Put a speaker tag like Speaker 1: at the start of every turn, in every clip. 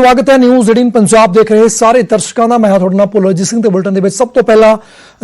Speaker 1: स्वागत है न्यूज़ 18 पंजाब देख रहे सारे दर्शकों का। मैं थोड़ा भुलरजीत सिंह के बुलेटिन सब तो पहला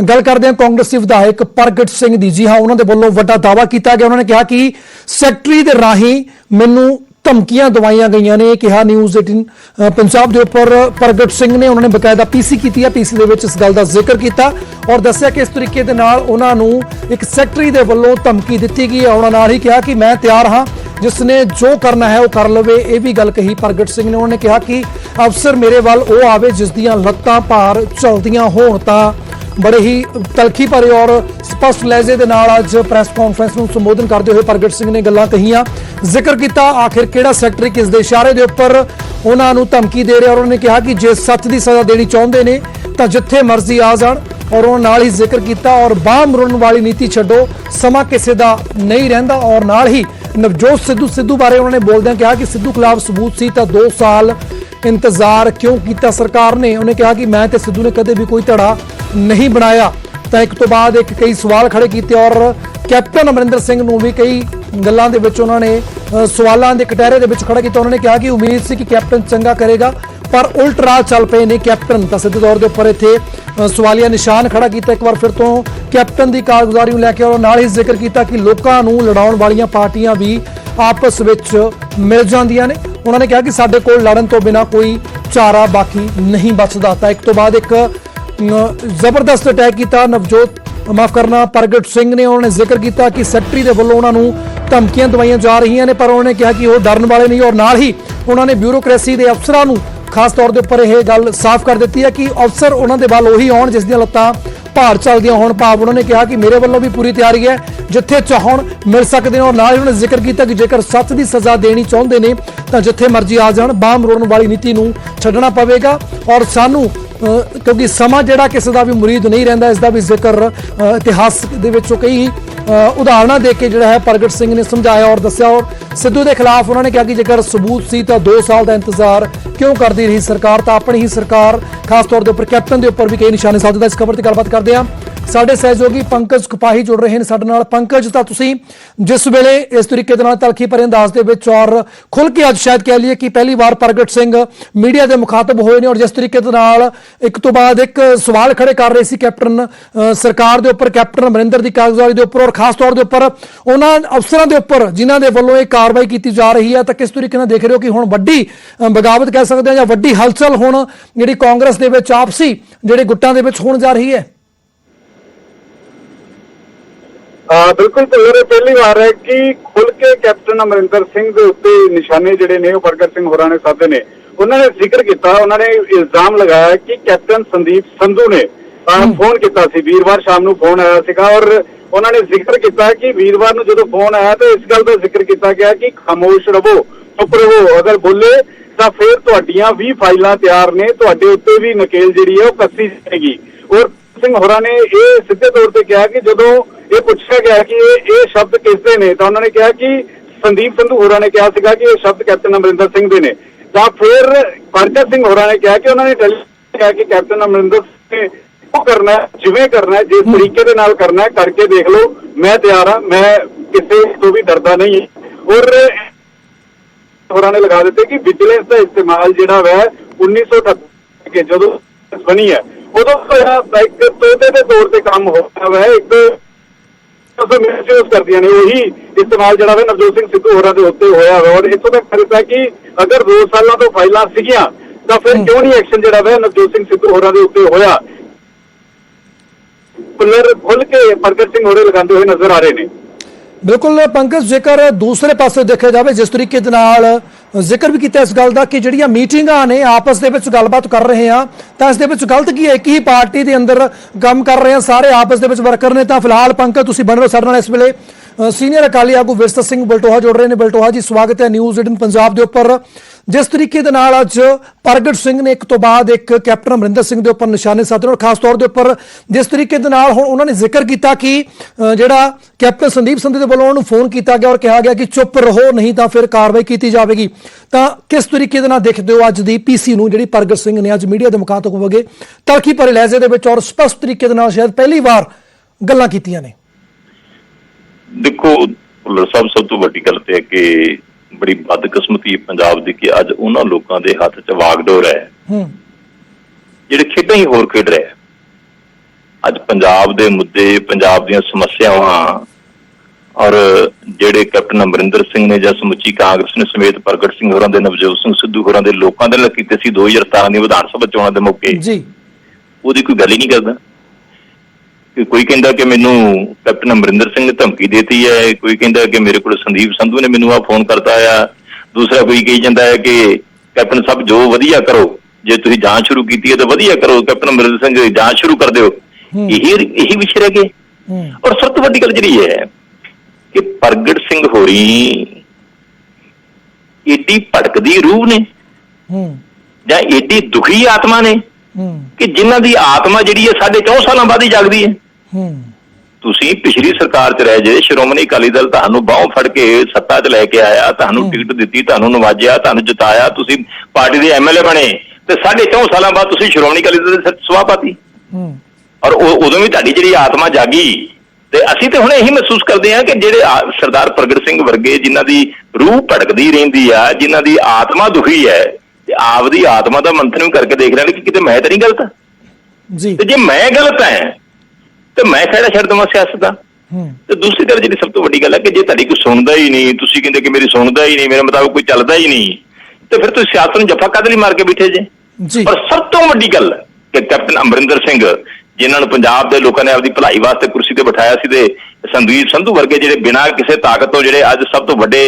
Speaker 1: गल करते हैं कांग्रेसी विधायक प्रगट सिंह दी। जी हाँ, उन्होंने वालों वड्डा दावा किया गया। उन्होंने कहा कि सैकटरी के राही मैनू धमकियां दवाइया गई ने। कहा न्यूज़ 18 पंजाब के उपर प्रगट सिंह ने उन्होंने बकायदा पीसी की है। पीसी के इस गल का जिक्र किया और दसिया कि इस तरीके उन्होंने एक सैकटरी के वालों धमकी दी गई है। उन्होंने ही कहा कि मैं तैयार हाँ, जिसने जो करना है वह कर लवे। यह भी गल कही प्रगट सिंह ने। उन्होंने कहा कि अफसर मेरे वाल वो आवे जिस दियां लत्तां भार चलदियां होण। तां बड़े ही तलखी भरे और स्पष्ट लहजे के नाल अज प्रैस कॉन्फ्रेंस को संबोधन करते हुए प्रगट सिंह ने गल्लां कहियां, जिक्र किया आखिर किहड़ा सैकटरी किस दे इशारे के उपर उन्होंने धमकी दे रहा। और उन्होंने कहा कि जे सच की सज़ा देनी चाहते हैं तो जिथे मर्जी आ जाण। और उन्होंने नाल ही जिक्र किया और बाह मरोड़न वाली नीति छड्डो, समा किसी का नहीं रहिंदा। और नाल ही नवजोत सिद्धू बारे उन्होंने बोलदे कहा कि सिद्धू खिलाफ सबूत सी तो 2 साल इंतजार क्यों किया सरकार ने। उन्हें कहा कि मैं तो सिद्धू ने कदे भी कोई धड़ा नहीं बनाया। तो एक तो बाद एक कई सवाल खड़े किए और कैप्टन अमरिंदर सिंह नूं भी कई गल्लां दे विच उन्होंने सवालों के कटहरे के खड़ा किया। उन्होंने कहा कि उम्मीद सी कि कैप्टन चंगा करेगा पर उल्ट राह चल पे ने कैप्टन। तो सीधे तौर के उपर इत्थे सवालिया निशान खड़ा किया एक बार फिर तो कैप्टन की कारगुजारी को लैके। और नाल ही जिक्र किया कि लोगों को लड़ाउण वालियां पार्टियां भी आपस में मिल जांदियां ने। उन्होंने कहा कि साडे कोल लड़न तो बिना कोई चारा बाकी नहीं बचता। तो एक तो बाद एक जबरदस्त अटैक किया नवजोत माफ करना प्रगट सिंह ने। उन्होंने जिक्र किया कि सैकटरी के वालों उन्होंने धमकियां दवाइयां जा रही ने पर उन्होंने कहा कि वो डरन वाले नहीं। और नाल ही उन्होंने ब्यूरोक्रेसी के अफसरां नूं खास तौर के उपर यह गल साफ कर दी है कि अफसर उन्होंने वाल उही आउण जिस दियां लत्तां भार चलदियां होण। भाव उन्होंने कहा कि मेरे वालों भी पूरी तैयारी है, जिथे चाहण मिल सकते हैं। और नाल ही उन्होंने जिक्र किया कि जेकर सच की सज़ा देनी चाहते हैं तो जिथे मर्जी आ जाण, बाह मरोड़न वाली नीति नूं छड्डना पवेगा। और सानू क्योंकि समा जिहड़ा किसी का भी मुरीद नहीं रहिंदा, इसका भी जिक्र इतिहास दे विचों कई उदाहरण दे के जिहड़ा है प्रगट सिंह ने समझाया और दस्या। और सिद्धू के खिलाफ उन्होंने कहा कि जेकर सबूत सी तो 2 साल का इंतजार क्यों करती रही सरकार। तो अपनी ही सरकार खास तौर के उपर कैप्टन के उपर भी कई निशाने साधदा। इस खबर की गलबात करते हैं, साडे सहयोगी पंकज कपाही जुड़ रहे हैं साडे नाल। पंकज, तो तुसीं जिस वेले इस तरीके तलखी भरे अंदाज दे विच और खुल के अज शायद कह लीए कि पहली बार प्रगट सिंह मीडिया के मुखातब होए ने और जिस तरीके एक तो बाद एक सवाल खड़े कर रहे सी कैप्टन सरकार के उपर, कैप्टन अमरिंदर की कारगुजारी के उपर और खास तौर के उपर उन्होंने अफसरों के उपर जिन्हों के वालों एक कार्रवाई की जा रही है। तो किस तरीके देख रहे हो कि हुण वड्डी बगावत कह सकते हैं या वड्डी हलचल हुण जिहड़ी कांग्रेस दे विच आपसी जिहड़े गुट्टां दे विच होण जा रही है?
Speaker 2: बिल्कुल भुल्लर, पहली बार है कि खुल के कैप्टन अमरिंदर सिंह के उत्ते निशाने जिहड़े ने प्रगट सिंह होरां ने साधे ने। उन्होंने जिक्र किया, उन्होंने इल्जाम लगाया कि कैप्टन संदीप संधू ने फोन किया सी, वीरवार शाम को फोन आया सीगा। और उन्होंने जिक्र किया कि वीरवार को जो फोन आया तो इस गल का जिक्र किया गया कि खामोश रवो, चुप रवो, अगर बोले तो फिर तुहाडियां भी फाइलां तैयार ने, तुहाडे उत्ते भी नकेल जिहड़ी है वो कसी जाएगी। और सिंह होरां ने यह सीधे तौर पर कहा कि जदों ये पूछा गया कि ये शब्द किसदे ने तो उन्होंने कहा कि संदीप संधू होरां ने कहा सीगा कि ये शब्द कैप्टन अमरिंदर सिंह दे ने। तो फिर प्रगट सिंह होरां ने कहा कि उन्होंने कहा कि कैप्टन अमरिंदर सिंह ने वो करना है जिवें करना है, जिस तरीके दे नाल करना है करके देख लो, मैं तैयार हाँ, मैं किसी तो भी डरदा नहीं। और होरां ने लगा दिते कि विजिलेंस का इस्तेमाल जिहड़ा वै 1978 के जदों बनी है उदों एक तोते के तौर पर काम होया वै, एक मिसयूज करदियां ने, वही इस्तेमाल जिहड़ा नवजोत सिंह सिद्धू होरां दे उत्ते होया है। और इत्थों तक कहता है कि अगर 2 सालों तो फाइलां सीगियां तो फिर क्यों नहीं एक्शन जिहड़ा है नवजोत सिंह सिद्धू होरां दे उत्ते होया। खुल के प्रगट सिंह होरे लगाते हुए नजर आ रहे हैं।
Speaker 1: बिल्कुल पंकज, जेकर दूसरे पासे देखा जाए जिस तरीके जिक्र भी किया इस गल का कि जिहड़ियां मीटिंगां ने आपस दे विच गलबात कर रहे हैं तो इस दे विच गलत की है? एक ही पार्टी के अंदर काम कर रहे हैं, सारे आपस दे विच वर्कर ने। तो फिलहाल पंकज तुसीं बन रहे हो साडे नाल इस वेले सीनियर अकाली आगू विरसत सिंह बलटोहा जुड़ रहे हैं। बलटोहा जी, स्वागत है न्यूज़ 18 पंजाब के उपर। जिस तरीके अज प्रगट सिंह ने एक तो बाद एक कैप्टन अमरिंदर सिंह के उपर निशाने साधे और खास तौर के उपर जिस तरीके उन्होंने जिक्र किया कि जिहड़ा कैप्टन संदीप संधू के वालों उन्होंने फोन किया गया और कहा गया कि चुप रहो नहीं तो फिर कार्रवाई की जाएगी। तो किस तरीके देखते हो अज की पीसी नूं जिहड़ी प्रगट सिंह ने अज मीडिया के मुखातब हो गए तलखी भरे लहजे दे विच और स्पष्ट तरीके शायद पहली बार गल्लां कीतियां ने?
Speaker 3: देखो सब तो वड्डी गल ते है कि ਬੜੀ ਬਦਕਿਸਮਤੀ ਹੈ ਪੰਜਾਬ ਦੀ ਕਿ ਅੱਜ ਉਹਨਾਂ ਲੋਕਾਂ ਦੇ ਹੱਥ 'ਚ ਵਾਗਡੋਰ ਹੈ ਜਿਹੜੇ ਖੇਡਾਂ ਹੀ ਹੋਰ ਖੇਡ ਰਹੇ ਆ। ਅੱਜ ਪੰਜਾਬ ਦੇ ਮੁੱਦੇ, ਪੰਜਾਬ ਦੀਆਂ ਸਮੱਸਿਆਵਾਂ ਔਰ ਜਿਹੜੇ ਕੈਪਟਨ ਅਮਰਿੰਦਰ ਸਿੰਘ ਨੇ ਜਾਂ ਸਮੁੱਚੀ ਕਾਂਗਰਸ ਨੇ ਸਮੇਤ ਪ੍ਰਗਟ ਸਿੰਘ ਹੋਰਾਂ ਦੇ, ਨਵਜੋਤ ਸਿੰਘ ਸਿੱਧੂ ਹੋਰਾਂ ਦੇ ਲੋਕਾਂ ਦੇ ਨਾਲ ਕੀਤੇ ਸੀ 2017 ਦੀ ਵਿਧਾਨ ਸਭਾ ਚੋਣਾਂ ਦੇ ਮੌਕੇ, ਉਹਦੀ ਕੋਈ ਗੱਲ ਹੀ ਨਹੀਂ ਕਰਦਾ। ਕੋਈ ਕਹਿੰਦਾ ਕਿ ਮੈਨੂੰ ਕੈਪਟਨ ਅਮਰਿੰਦਰ ਸਿੰਘ ਨੇ ਧਮਕੀ ਦੇਤੀ ਹੈ, ਕੋਈ ਕਹਿੰਦਾ ਕਿ ਮੇਰੇ ਕੋਲ ਸੰਦੀਪ ਸੰਧੂ ਨੇ ਮੈਨੂੰ ਫੋਨ ਕਰਤਾ ਆ, ਦੂਸਰਾ ਕੋਈ ਕਹੀ ਜਾਂਦਾ ਹੈ ਕਿ ਕੈਪਟਨ ਸਾਹਿਬ ਜੋ ਵਧੀਆ ਕਰੋ, ਜੇ ਤੁਸੀਂ ਜਾਂਚ ਸ਼ੁਰੂ ਕੀਤੀ ਹੈ ਤਾਂ ਵਧੀਆ ਕਰੋ, ਕੈਪਟਨ ਅਮਰਿੰਦਰ ਸਿੰਘ ਜਾਂਚ ਸ਼ੁਰੂ ਕਰ ਦਿਓ। ਇਹੀ ਵਿਸ਼ੇ ਰਹਿ ਗਏ। ਔਰ ਸਭ ਤੋਂ ਵੱਡੀ ਗੱਲ ਜਿਹੜੀ ਹੈ ਕਿ ਪ੍ਰਗਟ ਸਿੰਘ ਹੋਰੀ ਏਡੀ ਭਟਕਦੀ ਰੂਹ ਨੇ ਜਾਂ ਏਡੀ ਦੁਖੀ ਆਤਮਾ ਨੇ ਕਿ ਜਿਨ੍ਹਾਂ ਦੀ ਆਤਮਾ ਜਿਹੜੀ ਹੈ 4.5 ਸਾਲਾਂ ਬਾਅਦ ਹੀ ਜਾਗਦੀ ਹੈ। ਤੁਸੀਂ ਪਿਛਲੀ ਸਰਕਾਰ 'ਚ ਰਹਿ ਜੇ, ਸ਼੍ਰੋਮਣੀ ਅਕਾਲੀ ਦਲ ਤੁਹਾਨੂੰ ਬਾਹੋਂ ਫੜ ਕੇ ਸੱਤਾ 'ਚ ਲੈ ਕੇ ਆਇਆ, ਤੁਹਾਨੂੰ ਟਿਕਟ ਦਿੱਤੀ, ਤੁਹਾਨੂੰ ਨਵਾਜਿਆ, ਤੁਹਾਨੂੰ ਜਿਤਾਇਆ, ਤੁਸੀਂ ਪਾਰਟੀ ਦੇ MLA ਬਣੇ ਤੇ 4.5 ਸਾਲਾਂ ਬਾਅਦ ਤੁਸੀਂ ਸ਼੍ਰੋਮਣੀ ਅਕਾਲੀ ਦਲ ਦੇ ਸਵਾਹ ਪਾਤੀ। ਔਰ ਉਦੋਂ ਵੀ ਤੁਹਾਡੀ ਜਿਹੜੀ ਆਤਮਾ ਜਾਗੀ। ਤੇ ਅਸੀਂ ਤੇ ਹੁਣ ਇਹੀ ਮਹਿਸੂਸ ਕਰਦੇ ਹਾਂ ਕਿ ਜਿਹੜੇ ਸਰਦਾਰ ਪ੍ਰਗਟ ਸਿੰਘ ਵਰਗੇ ਜਿਨ੍ਹਾਂ ਦੀ ਰੂਹ ਭਟਕਦੀ ਰਹਿੰਦੀ ਆ, ਜਿਨ੍ਹਾਂ ਦੀ ਆਤਮਾ ਦੁਖੀ ਹੈ, ਤੇ ਆਪਦੀ ਆਤਮਾ ਦਾ ਮੰਥਨ ਕਰਕੇ ਦੇਖ ਰਹੇ ਨੇ ਕਿ ਕਿਤੇ ਮੈਂ ਤਾਂ ਨਹੀਂ ਗਲਤ ਤੇ ਜੇ ਮੈਂ ਗਲਤ ਹੈ ਤੇ ਮੈਂ ਖੜਾ ਛੱਡ ਦੇਵਾਂ ਸਿਆਸਤ ਦਾ। ਤੇ ਦੂਸਰੀ ਗੱਲ ਜਿਹੜੀ ਸਭ ਤੋਂ ਵੱਡੀ ਗੱਲ ਹੈ ਕਿ ਜੇ ਤੁਹਾਡੀ ਕੋਈ ਸੁਣਦਾ ਹੀ ਨਹੀਂ, ਤੁਸੀਂ ਕਹਿੰਦੇ ਕਿ ਮੇਰੀ ਸੁਣਦਾ ਹੀ ਨਹੀਂ, ਮੇਰੇ ਮੁਤਾਬਕ ਕੋਈ ਚੱਲਦਾ ਹੀ ਨਹੀਂ, ਤੇ ਫਿਰ ਤੁਸੀਂ ਸਿਆਸਤ ਨੂੰ ਜੱਫਾ ਕਾਹਦੇ ਲਈ ਮਾਰ ਕੇ ਬੈਠੇ ਜੇ। ਪਰ ਸਭ ਤੋਂ ਵੱਡੀ ਗੱਲ ਕਿ ਕੈਪਟਨ ਅਮਰਿੰਦਰ ਸਿੰਘ ਜਿਨ੍ਹਾਂ ਨੂੰ ਪੰਜਾਬ ਦੇ ਲੋਕਾਂ ਨੇ ਆਪਦੀ ਭਲਾਈ ਵਾਸਤੇ ਕੁਰਸੀ ਤੇ ਬਿਠਾਇਆ ਸੀ, ਤੇ ਸੰਦੀਪ ਸੰਧੂ ਵਰਗੇ ਜਿਹੜੇ ਬਿਨਾਂ ਕਿਸੇ ਤਾਕਤ ਤੋਂ ਜਿਹੜੇ ਅੱਜ ਸਭ ਤੋਂ ਵੱਡੇ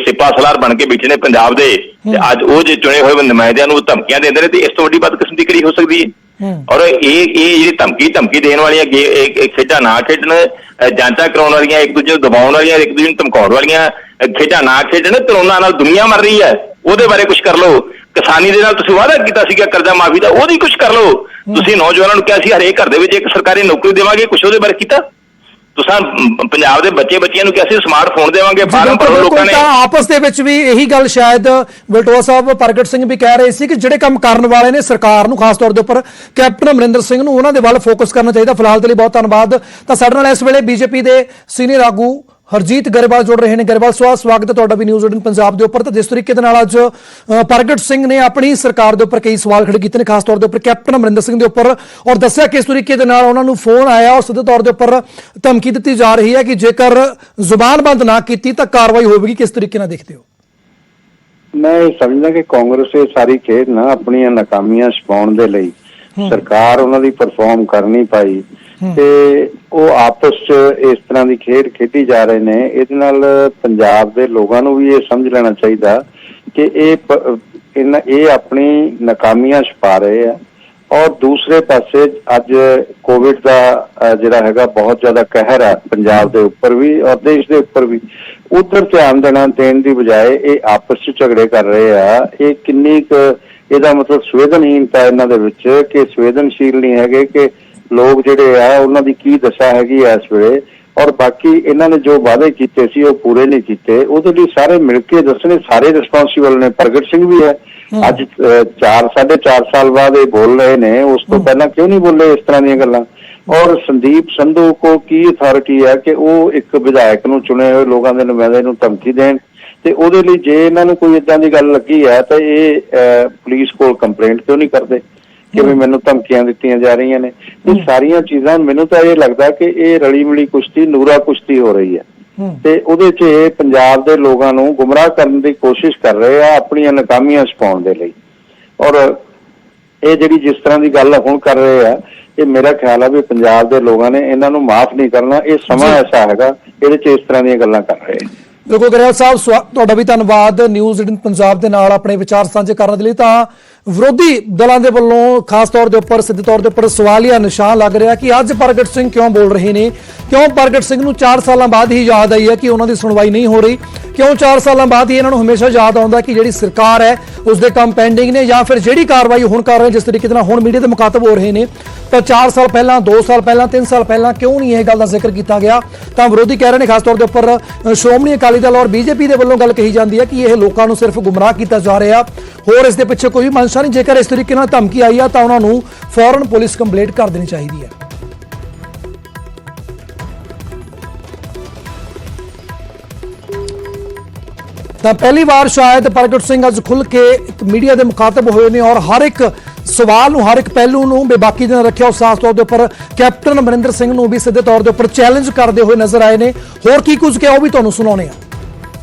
Speaker 3: ਸਿਪਾਹ ਸਲਾਰ ਬਣ ਕੇ ਬੈਠੇ ਨੇ ਪੰਜਾਬ ਦੇ, ਤੇ ਅੱਜ ਉਹ ਜੇ ਚੁਣੇ ਹੋਏ ਨੁਮਾਇੰਦਿਆਂ ਨੂੰ ਧਮਕੀਆਂ ਦਿੰਦੇ ਨੇ, ਤੇ ਇਸ ਤੋਂ ਵੱਡੀ ਬਦਕਿਸਮਤੀ ਕਿਹੜੀ ਹੋ ਸਕਦੀ ਹੈ। ਔਰ ਇਹ ਜਿਹੜੀ ਧਮਕੀ ਦੇਣ ਵਾਲੀਆਂ ਖੇਡਾਂ ਨਾ ਖੇਡਣ, ਜਾਂਚਾਂ ਕਰਾਉਣ ਵਾਲੀਆਂ, ਇੱਕ ਦੂਜੇ ਨੂੰ ਦਬਾਉਣ ਵਾਲੀਆਂ, ਇੱਕ ਦੂਜੇ ਨੂੰ ਧਮਕਾਉਣ ਵਾਲੀਆਂ ਖੇਡਾਂ ਨਾ ਖੇਡਣ। ਕਰੋਨਾ ਨਾਲ ਦੁਨੀਆ ਮਰ ਰਹੀ ਹੈ, ਉਹਦੇ ਬਾਰੇ ਕੁਛ ਕਰ ਲਓ। ਕਿਸਾਨੀ ਦੇ ਨਾਲ ਤੁਸੀਂ ਵਾਅਦਾ ਕੀਤਾ ਸੀਗਾ ਕਰਜ਼ਾ ਮਾਫੀ ਦਾ, ਉਹਦੀ ਕੁਛ ਕਰ ਲਓ। ਤੁਸੀਂ ਨੌਜਵਾਨਾਂ ਨੂੰ ਕਿਹਾ ਸੀ ਹਰੇਕ ਘਰ ਦੇ ਵਿੱਚ ਇੱਕ ਸਰਕਾਰੀ ਨੌਕਰੀ ਦੇਵਾਂਗੇ, ਕੁਛ ਉਹਦੇ ਬਾਰੇ ਕੀਤਾ? ਤੁਸੀਂ ਪੰਜਾਬ ਦੇ ਬੱਚਿਆਂ ਨੂੰ ਕਿਹਾ ਸੀ ਸਮਾਰਟਫੋਨ ਦੇਵਾਂਗੇ, ਫਾਰਮ ਭਰੋ ਲੋਕਾਂ ਨੇ।
Speaker 1: ਆਪਸ ਦੇ ਵਿੱਚ ਵੀ ਇਹੀ ਗੱਲ ਸ਼ਾਇਦ ਵਲਟੋਆ ਸਾਹਿਬ, ਪ੍ਰਗਟ ਸਿੰਘ ਵੀ ਕਹਿ ਰਹੇ ਸੀ ਕਿ ਜਿਹੜੇ ਕੰਮ ਕਰਨ ਵਾਲੇ ਨੇ ਸਰਕਾਰ ਨੂੰ, ਖਾਸ ਤੌਰ ਦੇ ਉੱਪਰ ਕੈਪਟਨ ਅਮਰਿੰਦਰ ਸਿੰਘ ਨੂੰ, ਉਹਨਾਂ ਦੇ ਵੱਲ ਫੋਕਸ ਕਰਨਾ ਚਾਹੀਦਾ। ਫਿਲਹਾਲ ਦੇ ਲਈ ਬਹੁਤ ਧੰਨਵਾਦ। ਤਾਂ ਸਾਡੇ ਨਾਲ ਇਸ ਵੇਲੇ ਬੀਜੇਪੀ ਦੇ ਸੀਨੀਅਰ ਆਗੂ ਹਰਜੀਤ ਗਰੇਵਾਲ ਜੁੜ ਰਹੇ ਨੇ। ਗਰੇਵਾਲ ਸਾਹਿਬ, ਸਵਾਗਤ ਹੈ ਤੁਹਾਡਾ ਵੀ ਨਿਊਜ਼ 18 ਪੰਜਾਬ ਦੇ ਉੱਪਰ। ਤਾਂ ਜਿਸ ਤਰੀਕੇ ਦੇ ਨਾਲ ਅੱਜ ਪ੍ਰਗਟ ਸਿੰਘ ਨੇ ਆਪਣੀ ਸਰਕਾਰ ਦੇ ਉੱਪਰ ਕਈ ਸਵਾਲ ਖੜੇ ਕੀਤੇ ਨੇ, ਖਾਸ ਤੌਰ ਦੇ ਉੱਪਰ ਕੈਪਟਨ ਅਮਰਿੰਦਰ ਸਿੰਘ ਦੇ ਉੱਪਰ, ਔਰ ਦੱਸਿਆ ਕਿਸ ਤਰੀਕੇ ਦੇ ਨਾਲ ਉਹਨਾਂ ਨੂੰ ਫੋਨ ਆਇਆ ਔਰ ਸਿੱਧੇ ਤੌਰ ਦੇ ਉੱਪਰ ਧਮਕੀ ਦਿੱਤੀ ਜਾ ਰਹੀ ਹੈ ਕਿ ਜੇਕਰ ਜ਼ੁਬਾਨ ਬੰਦ ਨਾ ਕੀਤੀ ਤਾਂ ਕਾਰਵਾਈ ਹੋਵੇਗੀ। ਕਿਸ ਤਰੀਕੇ ਨਾਲ ਦੇਖਦੇ ਹੋ?
Speaker 4: ਮੈਂ ਇਹ ਸਮਝਦਾ ਕਿ ਕਾਂਗਰਸ ਇਹ ਸਾਰੀ ਖੇਡ ਨਾ ਆਪਣੀਆਂ ਨਾਕਾਮੀਆਂ ਛਪਾਉਣ ਦੇ ਲਈ ਸਰਕਾਰ ਉਹਨਾਂ ਦੀ ਪਰਫਾਰਮ ਕਰ ਨਹੀਂ ਪਾਈ, ਤੇ ਉਹ ਆਪਸ 'ਚ ਇਸ ਤਰ੍ਹਾਂ ਦੀ ਖੇਡ ਖੇਡੀ ਜਾ ਰਹੇ ਨੇ। ਇਹਦੇ ਨਾਲ ਪੰਜਾਬ ਦੇ ਲੋਕਾਂ ਨੂੰ ਵੀ ਇਹ ਸਮਝ ਲੈਣਾ ਚਾਹੀਦਾ ਕਿ ਇਹ ਆਪਣੀ ਨਾਕਾਮੀਆਂ ਛੁਪਾ ਰਹੇ ਆ। ਔਰ ਦੂਸਰੇ ਪਾਸੇ ਅੱਜ ਕੋਵਿਡ ਦਾ ਜਿਹੜਾ ਹੈਗਾ ਬਹੁਤ ਜ਼ਿਆਦਾ ਕਹਿਰ ਹੈ ਪੰਜਾਬ ਦੇ ਉੱਪਰ ਵੀ ਔਰ ਦੇਸ਼ ਦੇ ਉੱਪਰ ਵੀ, ਉਧਰ ਧਿਆਨ ਦੇਣ ਦੀ ਬਜਾਏ ਇਹ ਆਪਸ 'ਚ ਝਗੜੇ ਕਰ ਰਹੇ ਆ। ਇਹ ਕਿੰਨੀ ਕੁ ਇਹਦਾ ਮਤਲਬ ਸੰਵੇਦਨਹੀਨਤਾ ਇਹਨਾਂ ਦੇ ਵਿੱਚ, ਕਿ ਸੰਵੇਦਨਸ਼ੀਲ ਨਹੀਂ ਹੈਗੇ ਕਿ ਲੋਕ ਜਿਹੜੇ ਆ ਉਹਨਾਂ ਦੀ ਕੀ ਦਸ਼ਾ ਹੈਗੀ ਆ ਇਸ ਵੇਲੇ। ਔਰ ਬਾਕੀ ਇਹਨਾਂ ਨੇ ਜੋ ਵਾਅਦੇ ਕੀਤੇ ਸੀ ਉਹ ਪੂਰੇ ਨਹੀਂ ਕੀਤੇ, ਉਹਦੇ ਲਈ ਸਾਰੇ ਮਿਲ ਕੇ ਦੱਸਣੇ, ਸਾਰੇ ਰਿਸਪੌਂਸੀਬਲ ਨੇ। ਪ੍ਰਗਟ ਸਿੰਘ ਵੀ ਹੈ, ਅੱਜ 4.5 ਸਾਲ ਬਾਅਦ ਇਹ ਬੋਲ ਰਹੇ ਨੇ, ਉਸ ਤੋਂ ਪਹਿਲਾਂ ਕਿਉਂ ਨਹੀਂ ਬੋਲੇ ਇਸ ਤਰ੍ਹਾਂ ਦੀਆਂ ਗੱਲਾਂ। ਔਰ ਸੰਦੀਪ ਸੰਧੂ ਕੋ ਕੀ ਅਥਾਰਟੀ ਹੈ ਕਿ ਉਹ ਇੱਕ ਵਿਧਾਇਕ ਨੂੰ ਚੁਣੇ ਹੋਏ ਲੋਕਾਂ ਦੇ ਨੁਮਾਇੰਦੇ ਨੂੰ ਧਮਕੀ ਦੇਣ, ਤੇ ਉਹਦੇ ਲਈ ਜੇ ਇਹਨਾਂ ਨੂੰ ਕੋਈ ਏਦਾਂ ਦੀ ਗੱਲ ਲੱਗੀ ਹੈ ਤਾਂ ਇਹ ਪੁਲਿਸ ਕੋਲ ਕੰਪਲੇਂਟ ਕਿਉਂ ਨਹੀਂ ਕਰਦੇ ਕਿ ਵੀ ਮੈਨੂੰ ਧਮਕੀਆਂ ਦਿੱਤੀਆਂ ਜਾ ਰਹੀਆਂ ਨੇ। ਇਹ ਸਾਰੀਆਂ ਚੀਜ਼ਾਂ ਮੈਨੂੰ ਤਾਂ ਇਹ ਲੱਗਦਾ ਕਿ ਇਹ ਰਲੀ ਮਿਲੀ ਕੁਸ਼ਤੀ, ਨੂਰਾ ਕੁਸ਼ਤੀ ਹੋ ਰਹੀ ਹੈ, ਤੇ ਉਹਦੇ 'ਚ ਇਹ ਪੰਜਾਬ ਦੇ ਲੋਕਾਂ ਨੂੰ ਗੁੰਮਰਾਹ ਕਰਨ ਦੀ ਕੋਸ਼ਿਸ਼ ਕਰ ਰਹੇ ਆ ਆਪਣੀਆਂ ਨਾਕਾਮੀਆਂ ਛੁਪਾਉਣ ਦੇ ਲਈ। ਔਰ ਇਹ ਜਿਹੜੀ ਜਿਸ ਤਰ੍ਹਾਂ ਦੀ ਗੱਲ ਹੁਣ ਕਰ ਰਹੇ ਆ, ਇਹ ਮੇਰਾ ਖਿਆਲ ਆ ਵੀ ਪੰਜਾਬ ਦੇ ਲੋਕਾਂ ਨੇ ਇਹਨਾਂ ਨੂੰ ਮਾਫ ਨਹੀਂ ਕਰਨਾ। ਇਹ ਸਮਾਂ ਐਸਾ ਹੈਗਾ, ਇਹਦੇ 'ਚ ਇਸ ਤਰ੍ਹਾਂ ਦੀਆਂ ਗੱਲਾਂ ਕਰ ਰਹੇ।
Speaker 1: ਬਿਲਕੁਲ ਗਰੇਵਾਲ ਸਾਹਿਬ, ਤੁਹਾਡਾ ਵੀ ਧੰਨਵਾਦ ਨਿਊਜ਼ 18 ਪੰਜਾਬ ਦੇ ਨਾਲ ਆਪਣੇ ਵਿਚਾਰ ਸਾਂਝੇ ਕਰਨ ਦੇ ਲਈ। ਤਾਂ ਵਿਰੋਧੀ ਦਲਾਂ ਦੇ ਵੱਲੋਂ ਖਾਸ ਤੌਰ ਦੇ ਉੱਪਰ, ਸਿੱਧੇ ਤੌਰ ਦੇ ਉੱਪਰ ਸਵਾਲੀਆ ਨਿਸ਼ਾਨ ਲੱਗ ਰਿਹਾ ਕਿ ਅੱਜ ਪ੍ਰਗਟ ਸਿੰਘ ਕਿਉਂ ਬੋਲ ਰਹੇ ਨੇ, ਕਿਉਂ ਪ੍ਰਗਟ ਸਿੰਘ ਨੂੰ 4 ਸਾਲਾਂ ਬਾਅਦ ਹੀ ਯਾਦ ਆਈ ਹੈ ਕਿ ਉਹਨਾਂ ਦੀ ਸੁਣਵਾਈ ਨਹੀਂ ਹੋ ਰਹੀ, ਕਿਉਂ 4 ਸਾਲਾਂ ਬਾਅਦ ਹੀ ਇਹਨਾਂ ਨੂੰ ਹਮੇਸ਼ਾ ਯਾਦ ਆਉਂਦਾ ਕਿ ਜਿਹੜੀ ਸਰਕਾਰ ਹੈ ਉਸ ਦੇ ਕੰਮ ਪੈਂਡਿੰਗ ਨੇ, ਜਾਂ ਫਿਰ ਜਿਹੜੀ ਕਾਰਵਾਈ ਹੁਣ ਕਰ ਰਹੇ, ਜਿਸ ਤਰੀਕੇ ਨਾਲ ਹੁਣ ਮੀਡੀਆ ਦੇ ਮੁਖਾਤਬ ਹੋ ਰਹੇ ਨੇ, ਤਾਂ 4 ਸਾਲ ਪਹਿਲਾਂ, 2 ਸਾਲ ਪਹਿਲਾਂ, 3 ਸਾਲ ਪਹਿਲਾਂ ਕਿਉਂ ਨਹੀਂ ਇਹ ਗੱਲ ਦਾ ਜ਼ਿਕਰ ਕੀਤਾ ਗਿਆ। ਤਾਂ ਵਿਰੋਧੀ ਕਹਿ ਰਹੇ ਨੇ, ਖਾਸ ਤੌਰ ਦੇ ਉੱਪਰ ਸ਼੍ਰੋਮਣੀ ਅਕਾਲੀ ਦਲ ਔਰ ਬੀਜੇਪੀ ਦੇ ਵੱਲੋਂ ਗੱਲ ਕਹੀ ਜਾਂਦੀ ਹੈ ਕਿ ਇਹ ਲੋਕਾਂ ਨੂੰ ਸਿਰਫ ਗੁੰਮਰਾਹ ਕੀਤਾ ਜਾ ਰਿਹਾ, ਹੋਰ ਇਸ ਦੇ ਪਿੱਛੇ ਕੋਈ ਮਨਸ਼ਾ ਨਹੀਂ। ਜੇਕਰ ਇਸ ਤਰੀਕੇ ਨਾਲ ਧਮਕੀ ਆਈ ਆ ਤਾਂ ਉਹਨਾਂ ਨੂੰ ਫੌਰਨ ਪੁਲਿਸ ਕੰਪਲੇਂਟ ਕਰ ਦੇਣੀ ਚਾਹੀਦੀ ਹੈ। ਤਾਂ ਪਹਿਲੀ ਵਾਰ ਸ਼ਾਇਦ ਪ੍ਰਗਟ ਸਿੰਘ ਅੱਜ ਖੁੱਲ ਕੇ ਇੱਕ ਮੀਡੀਆ ਦੇ ਮੁਖਾਤਬ ਹੋਏ ਨੇ ਔਰ ਹਰ ਇੱਕ ਸਵਾਲ ਨੂੰ, ਹਰ ਇੱਕ ਪਹਿਲੂ ਨੂੰ ਬੇਬਾਕੀ ਦੇ ਨਾਲ ਰੱਖਿਆ। ਉਸ ਖਾਸ ਤੌਰ ਦੇ ਉੱਪਰ ਕੈਪਟਨ ਅਮਰਿੰਦਰ ਸਿੰਘ ਨੂੰ ਵੀ ਸਿੱਧੇ ਤੌਰ ਦੇ ਉੱਪਰ ਚੈਲੰਜ ਕਰਦੇ ਹੋਏ ਨਜ਼ਰ ਆਏ ਨੇ। ਹੋਰ ਕੀ ਕੁਝ ਕਿਹਾ ਉਹ ਵੀ ਤੁਹਾਨੂੰ ਸੁਣਾਉਣੇ ਆ।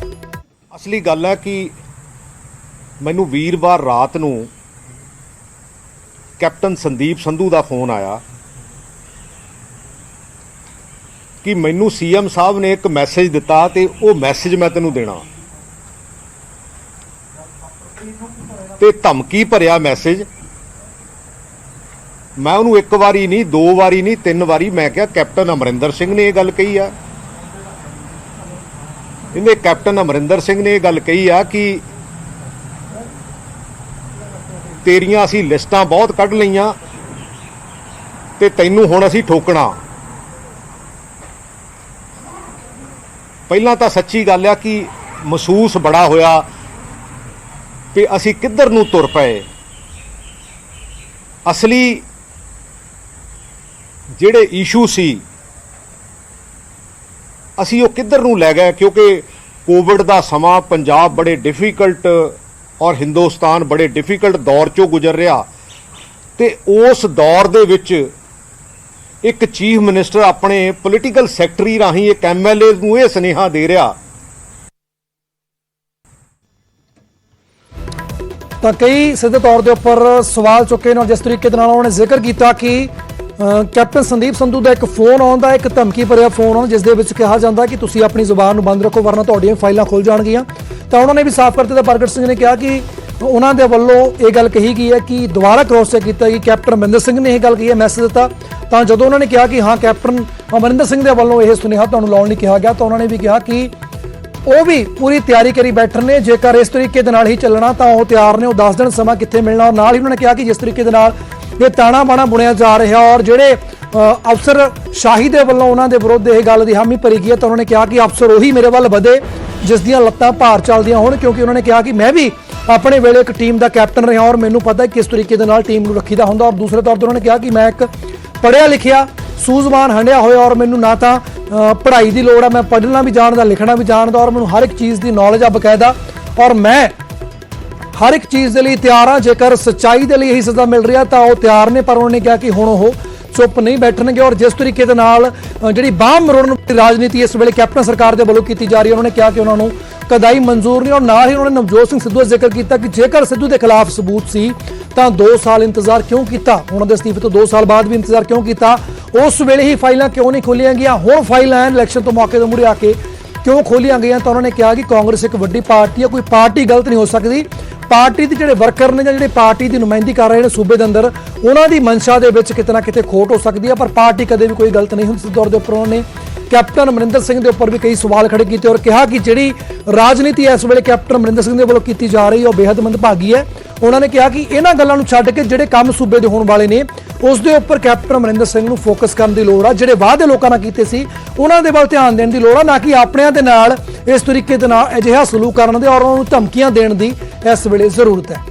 Speaker 5: ਅਸਲੀ ਗੱਲ ਹੈ ਕਿ ਮੈਨੂੰ ਵੀਰਵਾਰ ਰਾਤ ਨੂੰ ਕੈਪਟਨ ਸੰਦੀਪ ਸੰਧੂ ਦਾ ਫੋਨ ਆਇਆ ਕਿ ਮੈਨੂੰ ਸੀਐਮ ਸਾਹਿਬ ਨੇ ਇੱਕ ਮੈਸੇਜ ਦਿੱਤਾ ਤੇ ਉਹ ਮੈਸੇਜ ਮੈਂ ਤੈਨੂੰ ਦੇਣਾ, ਤੇ ਧਮਕੀ ਭਰਿਆ ਮੈਸੇਜ। ਮੈਂ ਉਹਨੂੰ ਇੱਕ ਵਾਰੀ ਨਹੀਂ, ਦੋ ਵਾਰੀ ਨਹੀਂ, ਤਿੰਨ ਵਾਰੀ ਮੈਂ ਕਿਹਾ ਕੈਪਟਨ ਅਮਰਿੰਦਰ ਸਿੰਘ ਨੇ ਇਹ ਗੱਲ ਕਹੀ ਆ, ਇਹਨੇ ਕੈਪਟਨ ਅਮਰਿੰਦਰ ਸਿੰਘ ਨੇ ਇਹ ਗੱਲ ਕਹੀ ਆ ਕਿ ਤੇਰੀਆਂ ਅਸੀਂ ਲਿਸਟਾਂ ਬਹੁਤ ਕੱਢ ਲਈਆਂ ਤੇ ਤੈਨੂੰ ਹੁਣ ਅਸੀਂ ਠੋਕਣਾ। ਪਹਿਲਾਂ ਤਾਂ ਸੱਚੀ ਗੱਲ ਆ ਕਿ ਮਹਿਸੂਸ ਬੜਾ ਹੋਇਆ ਕਿ ਅਸੀਂ ਕਿੱਧਰ ਨੂੰ ਤੁਰ ਪਏ। ਅਸਲੀ ਜਿਹੜੇ ਇਸ਼ੂ ਸੀ ਅਸੀਂ ਉਹ ਕਿੱਧਰ ਨੂੰ ਲੈ ਗਏ, ਕਿਉਂਕਿ ਕੋਵਿਡ ਦਾ ਸਮਾਂ, ਪੰਜਾਬ ਬੜੇ ਡਿਫਿਕਲਟ ਔਰ ਹਿੰਦੁਸਤਾਨ ਬੜੇ ਡਿਫਿਕਲਟ ਦੌਰ ਚੋਂ ਗੁਜ਼ਰ ਰਿਹਾ, ਤੇ ਉਸ ਦੌਰ ਦੇ ਵਿੱਚ ਇੱਕ ਚੀਫ ਮਿਨਿਸਟਰ ਆਪਣੇ ਪੋਲੀਟੀਕਲ ਸੈਕਟਰੀ ਰਾਹੀਂ ਇੱਕ ਐਮਐਲਏ ਨੂੰ ਇਹ ਸੁਨੇਹਾ ਦੇ ਰਿਹਾ।
Speaker 1: ਤਾਂ ਕਈ ਸਿੱਧੇ ਤੌਰ ਦੇ ਉੱਪਰ ਸਵਾਲ ਚੁੱਕੇ ਨੇ ਔਰ ਜਿਸ ਤਰੀਕੇ ਦੇ ਨਾਲ ਉਹਨਾਂ ਨੇ ਜ਼ਿਕਰ ਕੀਤਾ ਕਿ ਕੈਪਟਨ ਸੰਦੀਪ ਸੰਧੂ ਦਾ ਇੱਕ ਫੋਨ ਆਉਂਦਾ, ਇੱਕ ਧਮਕੀ ਭਰਿਆ ਫੋਨ ਆਉਂਦਾ ਜਿਸ ਦੇ ਵਿੱਚ ਕਿਹਾ ਜਾਂਦਾ ਕਿ ਤੁਸੀਂ ਆਪਣੀ ਜ਼ੁਬਾਨ ਨੂੰ ਬੰਦ ਰੱਖੋ ਵਰਨਾ ਤੁਹਾਡੀਆਂ ਫਾਈਲਾਂ ਖੁੱਲ ਜਾਣਗੀਆਂ। ਤਾਂ ਉਹਨਾਂ ਨੇ ਵੀ ਸਾਫ਼ ਕਰ ਦਿੱਤਾ, ਪ੍ਰਗਟ ਸਿੰਘ ਨੇ ਕਿਹਾ ਕਿ ਉਹਨਾਂ ਦੇ ਵੱਲੋਂ ਇਹ ਗੱਲ ਕਹੀ ਗਈ ਹੈ ਕਿ ਦੁਬਾਰਾ ਕ੍ਰੋਸ ਚੈੱਕ ਕੀਤਾ ਕਿ ਕੈਪਟਨ ਅਮਰਿੰਦਰ ਸਿੰਘ ਨੇ ਇਹ ਗੱਲ ਕਹੀ ਹੈ, ਮੈਸੇਜ ਦਿੱਤਾ। ਤਾਂ ਜਦੋਂ ਉਹਨਾਂ ਨੇ ਕਿਹਾ ਕਿ ਹਾਂ ਕੈਪਟਨ ਅਮਰਿੰਦਰ ਸਿੰਘ ਦੇ ਵੱਲੋਂ ਇਹ ਸੁਨੇਹਾ ਤੁਹਾਨੂੰ ਲਾਉਣ ਲਈ ਕਿਹਾ ਗਿਆ, ਤਾਂ ਉਹਨਾਂ ਨੇ ਵੀ ਕਿਹਾ ਕਿ ਉਹ ਵੀ ਪੂਰੀ ਤਿਆਰੀ ਕਰੀ ਬੈਠੇ ਨੇ, ਜੇਕਰ ਇਸ ਤਰੀਕੇ ਦੇ ਨਾਲ ਹੀ ਚੱਲਣਾ ਤਾਂ ਉਹ ਤਿਆਰ ਨੇ, ਉਹ ਦੱਸ ਦੇਣ ਸਮਾਂ ਕਿੱਥੇ ਮਿਲਣਾ। ਔਰ ਨਾਲ ਹੀ ਉਹਨਾਂ ਨੇ ਕਿਹਾ ਕਿ ਜਿਸ ਤਰੀਕੇ ਦੇ ਨਾਲ ਇਹ ਤਾਣਾ ਬਾਣਾ ਬੁਣਿਆ ਜਾ ਰਿਹਾ ਔਰ ਜਿਹੜੇ ਅਫਸਰ ਸ਼ਾਹੀ ਦੇ ਵੱਲੋਂ ਉਹਨਾਂ ਦੇ ਵਿਰੁੱਧ ਇਹ ਗੱਲ ਦੀ ਹਾਮੀ ਭਰੀ ਗਈ ਹੈ, ਤਾਂ ਉਹਨਾਂ ਨੇ ਕਿਹਾ ਕਿ ਅਫਸਰ ਉਹੀ ਮੇਰੇ ਵੱਲ ਵਧੇ ਜਿਸ ਦੀਆਂ ਲੱਤਾਂ ਭਾਰ ਚੱਲਦੀਆਂ ਹੋਣ, ਕਿਉਂਕਿ ਉਹਨਾਂ ਨੇ ਕਿਹਾ ਕਿ ਮੈਂ ਵੀ ਆਪਣੇ ਵੇਲੇ ਇੱਕ ਟੀਮ ਦਾ ਕੈਪਟਨ ਰਿਹਾ ਔਰ ਮੈਨੂੰ ਪਤਾ ਕਿਸ ਤਰੀਕੇ ਦੇ ਨਾਲ ਟੀਮ ਨੂੰ ਰੱਖੀਦਾ ਹੁੰਦਾ। ਔਰ ਦੂਸਰੇ ਤੌਰ ਤੇ ਉਹਨਾਂ ਨੇ ਕਿਹਾ ਕਿ ਮੈਂ ਇੱਕ ਪੜ੍ਹਿਆ ਲਿਖਿਆ, ਸੂਝਵਾਨ ਹੰਢਿਆ ਹੋਇਆ ਔਰ ਮੈਨੂੰ ਨਾ ਤਾਂ ਪੜ੍ਹਾਈ ਦੀ ਲੋੜ ਆ, ਮੈਂ ਪੜ੍ਹਨਾ ਵੀ ਜਾਣਦਾ, ਲਿਖਣਾ ਵੀ ਜਾਣਦਾ ਔਰ ਮੈਨੂੰ ਹਰ ਇੱਕ ਚੀਜ਼ ਦੀ ਨੌਲੇਜ ਆ ਬਕਾਇਦਾ, ਔਰ ਮੈਂ ਹਰ ਇੱਕ ਚੀਜ਼ ਦੇ ਲਈ ਤਿਆਰ ਹਾਂ। ਜੇਕਰ ਸੱਚਾਈ ਦੇ ਲਈ ਇਹੀ ਸਜ਼ਾ ਮਿਲ ਰਹੀ ਹੈ ਤਾਂ ਉਹ ਤਿਆਰ ਨੇ, ਪਰ ਉਹਨਾਂ ਨੇ ਕਿਹਾ ਕਿ ਹੁਣ ਉਹ ਚੁੱਪ ਨਹੀਂ ਬੈਠਣਗੇ। ਔਰ ਜਿਸ ਤਰੀਕੇ ਦੇ ਨਾਲ ਜਿਹੜੀ ਬਾਂਹ ਮਰੋੜਨ ਦੀ ਰਾਜਨੀਤੀ ਇਸ ਵੇਲੇ ਕੈਪਟਨ ਸਰਕਾਰ ਦੇ ਵੱਲੋਂ ਕੀਤੀ ਜਾ ਰਹੀ ਹੈ, ਉਹਨਾਂ ਨੇ ਕਿਹਾ ਕਿ ਉਹਨਾਂ ਨੂੰ ਕਦਾਈ ਮਨਜ਼ੂਰ ਨਹੀਂ। ਔਰ ਨਾਲ ਹੀ ਉਹਨਾਂ ਨੇ ਨਵਜੋਤ ਸਿੰਘ ਸਿੱਧੂ ਦਾ ਜ਼ਿਕਰ ਕੀਤਾ ਕਿ ਜੇਕਰ ਸਿੱਧੂ ਦੇ ਖਿਲਾਫ ਸਬੂਤ ਸੀ ਤਾਂ 2 ਸਾਲ ਇੰਤਜ਼ਾਰ ਕਿਉਂ ਕੀਤਾ, ਉਹਨਾਂ ਦੇ ਅਸਤੀਫੇ ਤੋਂ 2 ਸਾਲ ਬਾਅਦ ਵੀ ਇੰਤਜ਼ਾਰ ਕਿਉਂ ਕੀਤਾ, ਉਸ ਵੇਲੇ ਹੀ ਫਾਈਲਾਂ ਕਿਉਂ ਨਹੀਂ ਖੋਲੀਆਂ ਗਈਆਂ, ਹੁਣ ਫਾਈਲਾਂ ਇਲੈਕਸ਼ਨ ਤੋਂ ਮੌਕੇ ਤੋਂ ਮੁੜੇ ਆ ਕੇ ਕਿਉਂ ਖੋਲੀਆਂ ਗਈਆਂ। ਤਾਂ ਉਹਨਾਂ ਨੇ ਕਿਹਾ ਕਿ ਕਾਂਗਰਸ ਇੱਕ ਵੱਡੀ ਪਾਰਟੀ ਹੈ, ਕੋਈ ਪਾਰਟੀ ਗਲਤ ਨਹੀਂ ਹੋ ਸਕਦੀ। ਪਾਰਟੀ ਦੇ ਜਿਹੜੇ ਵਰਕਰ ਨੇ ਜਾਂ ਜਿਹੜੇ ਪਾਰਟੀ ਦੀ ਨੁਮਾਇੰਦਗੀ ਕਰ ਰਹੇ ਨੇ ਸੂਬੇ ਦੇ ਅੰਦਰ, ਉਹਨਾਂ ਦੀ ਮਨਸ਼ਾ ਦੇ ਵਿੱਚ ਕਿਤੇ ਨਾ ਕਿਤੇ ਖੋਟ ਹੋ ਸਕਦੀ ਹੈ, ਪਰ ਪਾਰਟੀ ਕਦੇ ਵੀ ਕੋਈ ਗਲਤ ਨਹੀਂ ਹੁੰਦੀ। ਇਸ ਦੌਰ ਦੇ ਉੱਪਰ ਉਹਨਾਂ ਨੇ ਕੈਪਟਨ ਅਮਰਿੰਦਰ ਸਿੰਘ ਦੇ ਉੱਪਰ ਵੀ ਕਈ ਸਵਾਲ ਖੜੇ ਕੀਤੇ ਔਰ ਕਿਹਾ ਕਿ ਜਿਹੜੀ ਰਾਜਨੀਤੀ ਇਸ ਵੇਲੇ ਕੈਪਟਨ ਅਮਰਿੰਦਰ ਸਿੰਘ ਦੇ ਵੱਲੋਂ ਕੀਤੀ ਜਾ ਰਹੀ ਹੈ ਉਹ ਬੇहद ਮੰਦਭਾਗੀ ਹੈ। ਉਹਨਾਂ ਨੇ ਕਿਹਾ ਕਿ ਇਹਨਾਂ ਗੱਲਾਂ ਨੂੰ ਛੱਡ ਕੇ ਜਿਹੜੇ ਕੰਮ ਸੂਬੇ ਦੇ ਹੋਣ ਵਾਲੇ ਨੇ ਉਸ ਦੇ ਉੱਪਰ ਕੈਪਟਨ ਅਮਰਿੰਦਰ ਸਿੰਘ ਨੂੰ ਫੋਕਸ ਕਰਨ ਦੀ ਲੋੜ ਆ। ਜਿਹੜੇ ਵਾਅਦੇ ਲੋਕਾਂ ਨਾਲ ਕੀਤੇ ਸੀ ਉਹਨਾਂ ਦੇ ਵੱਲ ਧਿਆਨ ਦੇਣ ਦੀ ਲੋੜ ਆ, ਨਾ ਕਿ ਆਪਣਿਆਂ ਦੇ ਨਾਲ ਇਸ ਤਰੀਕੇ ਦੇ ਨਾਲ ਅਜਿਹਾ ਸਲੂਕ ਕਰਨ ਦੇ ਔਰ ਉਹਨਾਂ ਨੂੰ ਧਮਕੀਆਂ ਦੇਣ ਦੀ ਇਸ ਵੇਲੇ ਜ਼ਰੂਰਤ ਹੈ।